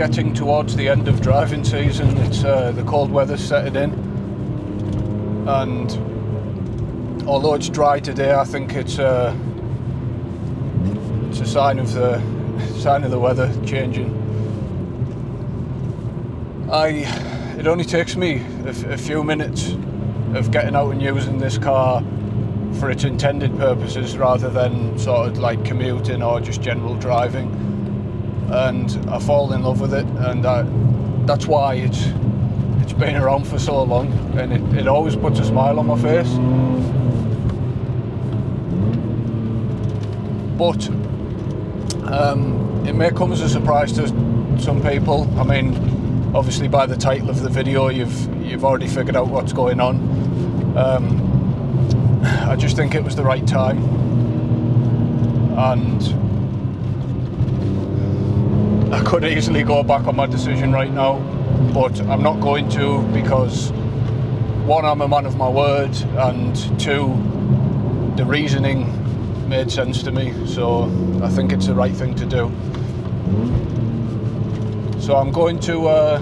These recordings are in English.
getting towards the end of driving season. It's the cold weather's setting in, and although it's dry today, I think it's a sign of the weather changing. It only takes me a few minutes of getting out and using this car for its intended purposes rather than sort of like commuting or just general driving, and I fall in love with it, and that's why it's been around for so long, and it always puts a smile on my face. But it may come as a surprise to some people. I mean, obviously by the title of the video you've already figured out what's going on. I just think it was the right time, and I could easily go back on my decision right now, but I'm not going to, because one, I'm a man of my word, and two, the reasoning made sense to me, so I think it's the right thing to do. So I'm going to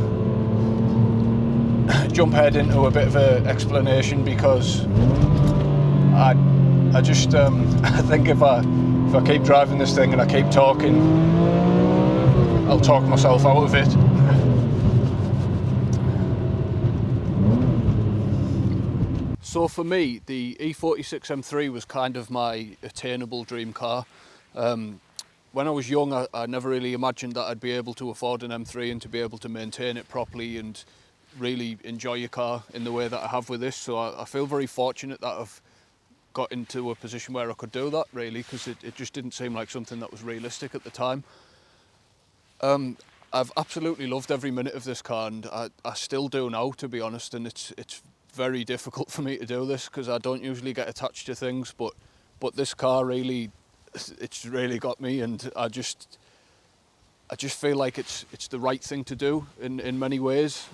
jump head into a bit of an explanation, because I just I think if I keep driving this thing and I keep talking, I'll talk myself out of it. So for me, the E46 M3 was kind of my attainable dream car. When I was young, I never really imagined that I'd be able to afford an M3 and to be able to maintain it properly and really enjoy a car in the way that I have with this. So I feel very fortunate that I've got into a position where I could do that, really, because it just didn't seem like something that was realistic at the time. I've absolutely loved every minute of this car, and I still do now, to be honest, and it's very difficult for me to do this because I don't usually get attached to things, but this car really, it's really got me, and I just feel like it's the right thing to do in many ways.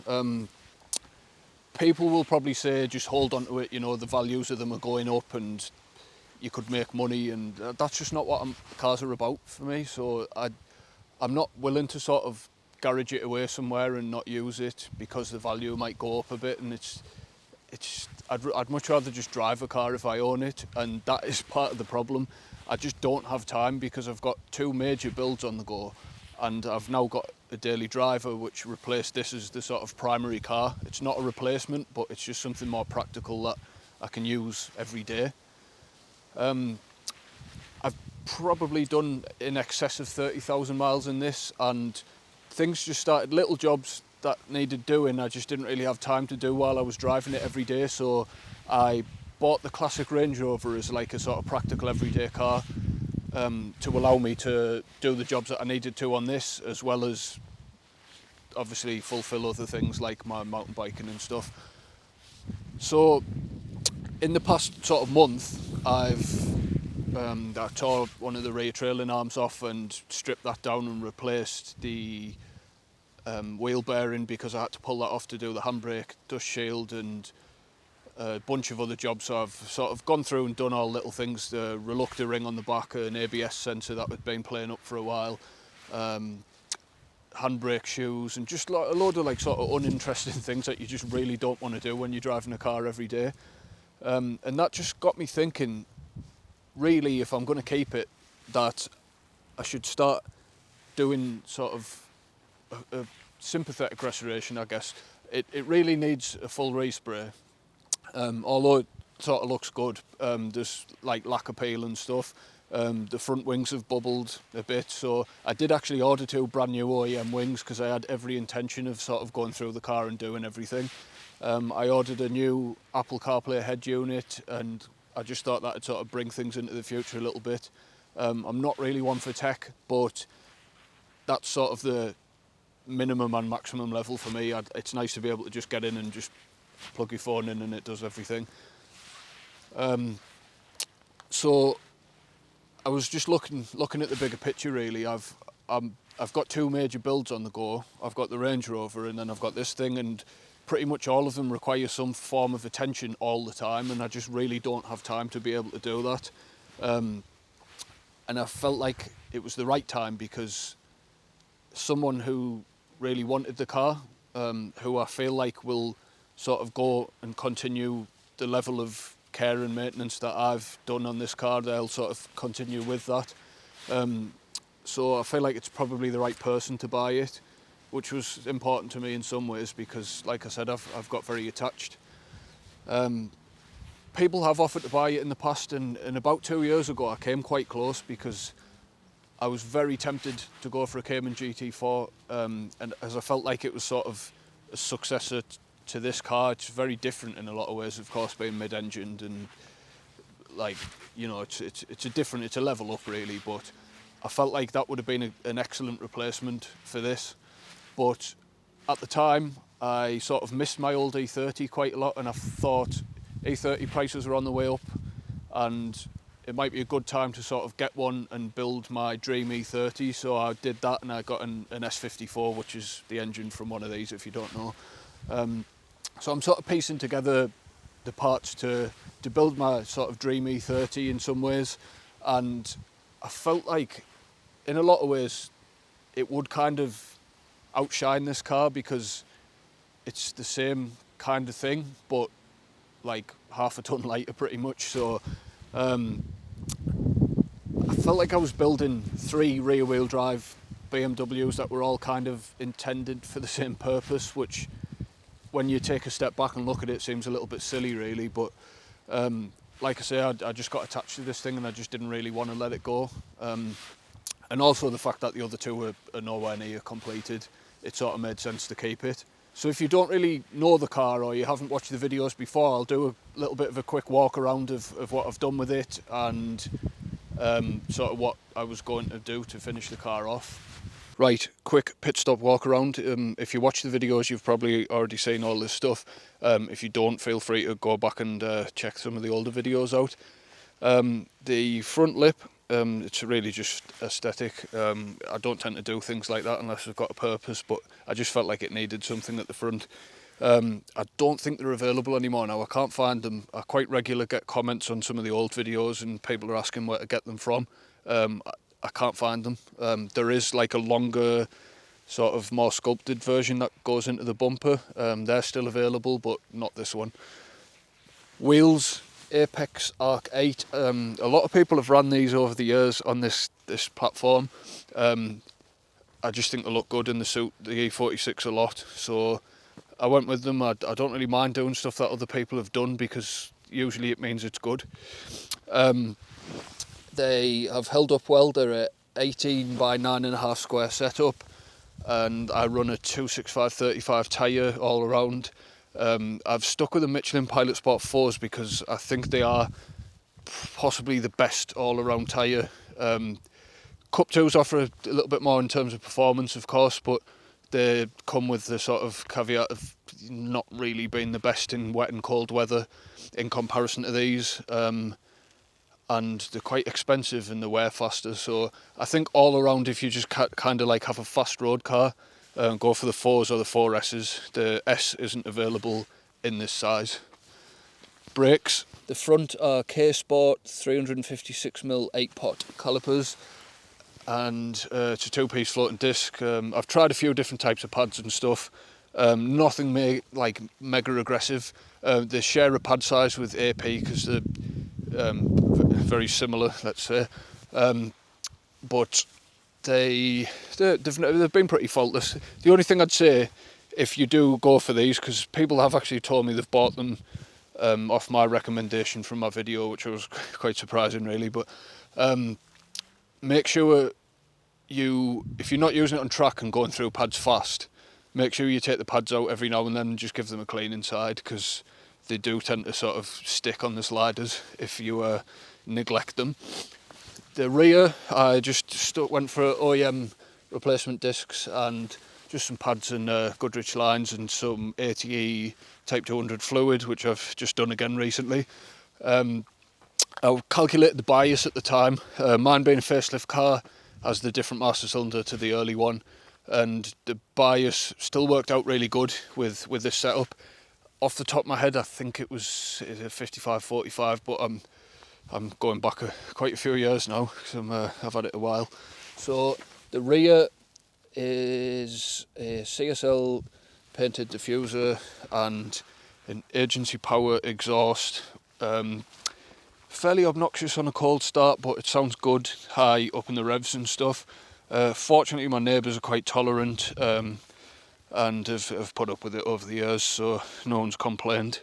People will probably say just hold on to it, you know, the values of them are going up and you could make money, and that's just not what cars are about for me. So I'm not willing to sort of garage it away somewhere and not use it because the value might go up a bit, and I'd much rather just drive a car if I own it, and that is part of the problem. I just don't have time because I've got two major builds on the go, and I've now got a daily driver which replaced this as the sort of primary car. It's not a replacement, but it's just something more practical that I can use every day. I've probably done in excess of 30,000 miles in this, and things just started, little jobs that needed doing, I just didn't really have time to do while I was driving it every day, so I bought the classic Range Rover as like a sort of practical everyday car to allow me to do the jobs that I needed to on this, as well as obviously fulfill other things like my mountain biking and stuff. So in the past sort of month, I tore one of the rear trailing arms off and stripped that down and replaced the wheel bearing, because I had to pull that off to do the handbrake, dust shield, and a bunch of other jobs. So I've sort of gone through and done all little things, the reluctor ring on the back, an ABS sensor that had been playing up for a while, handbrake shoes, and just a load of like sort of uninteresting things that you just really don't want to do when you're driving a car every day. And that just got me thinking, really, if I'm going to keep it, that I should start doing sort of a sympathetic restoration, I guess. It really needs a full respray. Although it sort of looks good, there's like lacquer peel and stuff. The front wings have bubbled a bit, so I did actually order 2 brand new OEM wings because I had every intention of sort of going through the car and doing everything. I ordered a new Apple CarPlay head unit, and I just thought that would sort of bring things into the future a little bit. I'm not really one for tech, but that's sort of the minimum and maximum level for me. It's nice to be able to just get in and just plug your phone in and it does everything. So I was just looking at the bigger picture, really. I've got 2 major builds on the go. I've got the Range Rover, and then I've got this thing, and pretty much all of them require some form of attention all the time, and I just really don't have time to be able to do that. And I felt like it was the right time, because someone who really wanted the car, who I feel like will sort of go and continue the level of care and maintenance that I've done on this car. They'll sort of continue with that. So I feel like it's probably the right person to buy it, which was important to me in some ways because, like I said, I've got very attached. People have offered to buy it in the past, and about 2 years ago I came quite close because I was very tempted to go for a Cayman GT4, and as I felt like it was sort of a successor to this car. It's very different in a lot of ways, of course, being mid-engined, and like, you know, it's a level up really, but I felt like that would have been an excellent replacement for this. But at the time I sort of missed my old E30 quite a lot, and I thought E30 prices were on the way up and it might be a good time to sort of get one and build my dream E30. So I did that, and I got an S54, which is the engine from one of these, if you don't know. So I'm sort of piecing together the parts to build my sort of dream E30 in some ways, and I felt like in a lot of ways it would kind of outshine this car because it's the same kind of thing but like half a ton lighter pretty much. So I felt like I was building 3 rear wheel drive BMWs that were all kind of intended for the same purpose, which when you take a step back and look at it seems a little bit silly really, but like I say, I just got attached to this thing and I just didn't really want to let it go. And also the fact that the other 2 are nowhere near completed, it sort of made sense to keep it. So if you don't really know the car or you haven't watched the videos before, I'll do a little bit of a quick walk around of what I've done with it and sort of what I was going to do to finish the car off. Right, quick pit stop walk around. If you watch the videos, you've probably already seen all this stuff. If you don't, feel free to go back and check some of the older videos out. The front lip, it's really just aesthetic. I don't tend to do things like that unless I've got a purpose, but I just felt like it needed something at the front. I don't think they're available anymore now. I can't find them. I quite regularly get comments on some of the old videos and people are asking where to get them from. I can't find them. There is like a longer, sort of more sculpted version that goes into the bumper. They're still available, but not this one. Wheels, Apex Arc 8. A lot of people have ran these over the years on this platform. I just think they look good and they suit the E46 a lot. So I went with them. I don't really mind doing stuff that other people have done because usually it means it's good. They have held up well. They're a 18 by 9.5 square setup, and I run a 265/35 tyre all around. I've stuck with the Michelin Pilot Sport 4s because I think they are possibly the best all-around tyre. Cup 2s offer a little bit more in terms of performance, of course, but they come with the sort of caveat of not really being the best in wet and cold weather in comparison to these. And they're quite expensive and they wear faster, so I think all around, if you just kind of like have a fast road car, go for the 4s or the 4S's. The S isn't available in this size. Brakes. The front are K-Sport 356mm 8-pot calipers, and it's a 2-piece floating disc. I've tried a few different types of pads and stuff. Nothing like mega aggressive. They share a pad size with AP because they're very similar, let's say, but they've been pretty faultless. The only thing I'd say, if you do go for these, because people have actually told me they've bought them off my recommendation from my video, which was quite surprising really, but make sure if you're not using it on track and going through pads fast, make sure you take the pads out every now and then and just give them a clean inside, because they do tend to sort of stick on the sliders if you neglect them. The rear, I just went for OEM replacement discs and just some pads and Goodrich lines and some ATE Type 200 fluid, which I've just done again recently. I calculated the bias at the time. Mine being a facelift car has the different master cylinder to the early one, and the bias still worked out really good with this setup. Off the top of my head, I think it was 55/45, but I'm going back quite a few years now because I've had it a while. So the rear is a CSL painted diffuser and an agency power exhaust. Fairly obnoxious on a cold start, but it sounds good high up in the revs and stuff. Fortunately my neighbours are quite tolerant and have put up with it over the years, so no one's complained.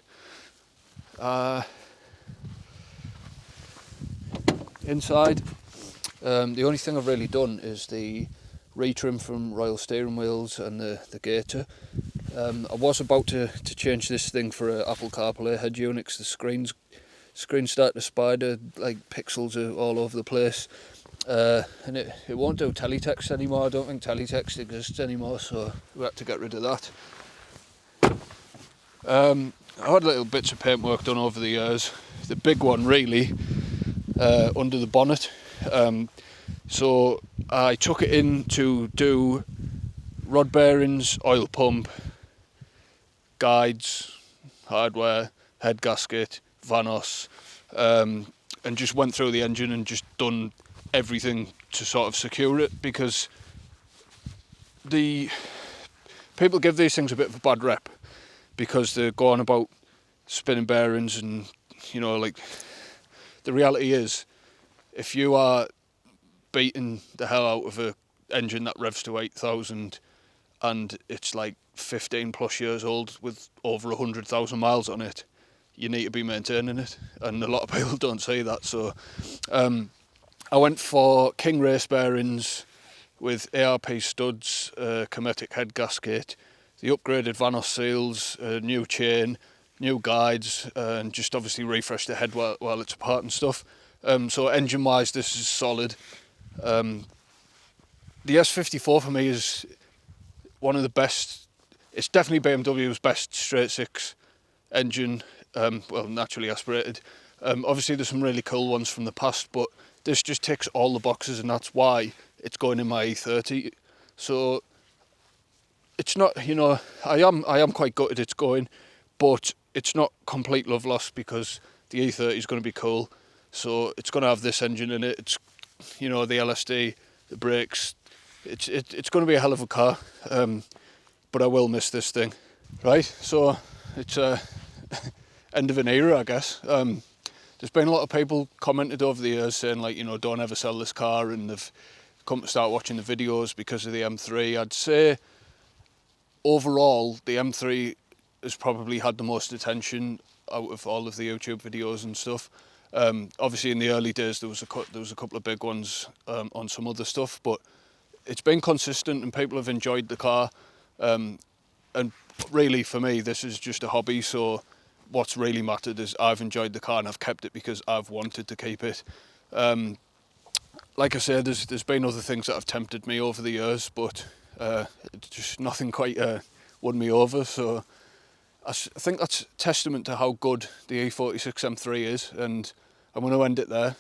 Inside, the only thing I've really done is the retrim from Royal Steering Wheels and the gator. I was about to change this thing for an Apple CarPlay head unit, 'cause the screen started to spider, like pixels are all over the place, and it won't do teletext anymore. I don't think teletext exists anymore, so we had to get rid of that. I had little bits of paintwork done over the years. The big one really under the bonnet. So I took it in to do rod bearings, oil pump, guides, hardware, head gasket, vanos, and just went through the engine and just done everything to sort of secure it, because the people give these things a bit of a bad rep because they're going about spinning bearings, and you know, like, the reality is, if you are beating the hell out of a engine that revs to 8,000 and it's like 15 plus years old with over 100,000 miles on it, you need to be maintaining it, and a lot of people don't see that. So I went for King race bearings with ARP studs, Cometic head gasket, the upgraded Vanos seals, new chain, new guides, and just obviously refresh the head while it's apart and stuff. So engine wise, this is solid. The S54 for me is one of the best. It's definitely BMW's best straight six engine, well, naturally aspirated. Obviously there's some really cool ones from the past, but this just ticks all the boxes, and that's why it's going in my E30. So it's not, you know, I am quite gutted it's going, but it's not complete love lost, because the E30 is going to be cool. So it's going to have this engine in it. It's, you know, the LSD, the brakes. It's going to be a hell of a car. But I will miss this thing. Right, so it's end of an era, I guess. There's been a lot of people commented over the years saying, like, you know, don't ever sell this car, and they've come to start watching the videos because of the M3. I'd say overall the M3 has probably had the most attention out of all of the YouTube videos and stuff. Obviously in the early days there was a couple of big ones on some other stuff, but it's been consistent and people have enjoyed the car. And really for me this is just a hobby, so what's really mattered is I've enjoyed the car and I've kept it because I've wanted to keep it. Like I said, there's been other things that have tempted me over the years, but just nothing quite won me over. So I think that's testament to how good the E46 M3 is, and I'm going to end it there.